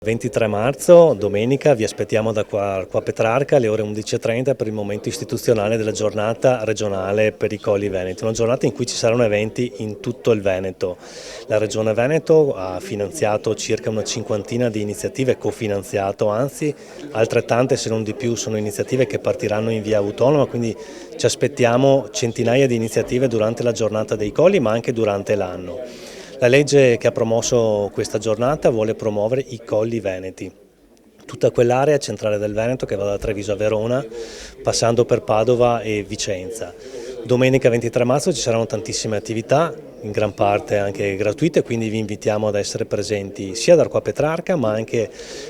23 marzo, domenica, vi aspettiamo da qua a Petrarca alle ore 11:30 per il momento istituzionale della giornata regionale per i Colli Veneti, una giornata in cui ci saranno eventi in tutto il Veneto. La Regione Veneto ha finanziato circa una cinquantina di iniziative, cofinanziato anzi, altrettante se non di più sono iniziative che partiranno in via autonoma, quindi ci aspettiamo centinaia di iniziative durante la giornata dei Colli ma anche durante l'anno. La legge che ha promosso questa giornata vuole promuovere i Colli Veneti, tutta quell'area centrale del Veneto che va da Treviso a Verona, passando per Padova e Vicenza. Domenica 23 marzo ci saranno tantissime attività, in gran parte anche gratuite, quindi vi invitiamo ad essere presenti sia da qua a Petrarca ma anche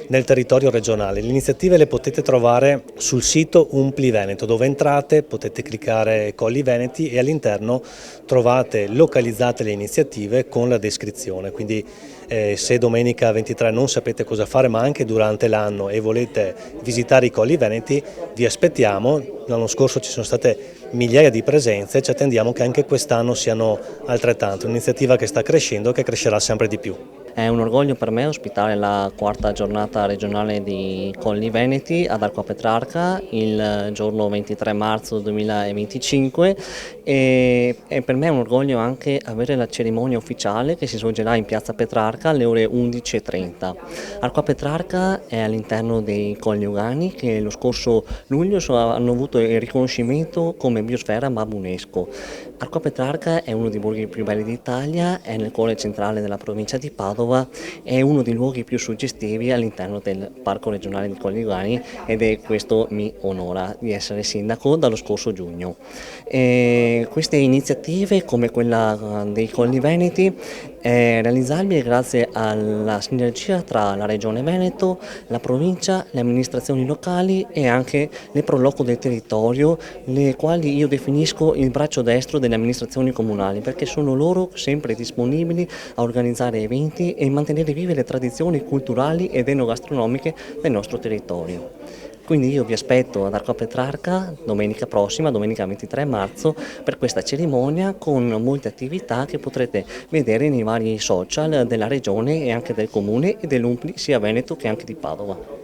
nel territorio regionale. Le iniziative le potete trovare sul sito Umpli Veneto, dove entrate, potete cliccare Colli Veneti e all'interno trovate localizzate le iniziative con la descrizione. Quindi se domenica 23 non sapete cosa fare ma anche durante l'anno e volete visitare i Colli Veneti, vi aspettiamo. L'anno scorso ci sono state migliaia di presenze e ci attendiamo che anche quest'anno siano altrettante, un'iniziativa che sta crescendo e che crescerà sempre di più. È un orgoglio per me ospitare la quarta giornata regionale di Colli Veneti ad Arco a Petrarca il giorno 23 marzo 2025 e per me è un orgoglio anche avere la cerimonia ufficiale che si svolgerà in piazza Petrarca alle ore 11:30. Arco a Petrarca è all'interno dei Colli Euganei che lo scorso luglio hanno avuto il riconoscimento come biosfera MAB UNESCO. Arco a Petrarca è uno dei borghi più belli d'Italia, è nel cuore centrale della provincia di Padova, è uno dei luoghi più suggestivi all'interno del Parco regionale di Colli Euganei questo mi onora di essere sindaco dallo scorso giugno. Queste iniziative come quella dei Colli Veneti è realizzabile grazie alla sinergia tra la Regione Veneto, la provincia, le amministrazioni locali e anche le pro loco del territorio, le quali io definisco il braccio destro delle amministrazioni comunali, perché sono loro sempre disponibili a organizzare eventi e mantenere vive le tradizioni culturali ed enogastronomiche del nostro territorio. Quindi io vi aspetto ad Arco a Petrarca domenica prossima, domenica 23 marzo, per questa cerimonia con molte attività che potrete vedere nei vari social della regione e anche del comune e dell'Umpli sia Veneto che anche di Padova.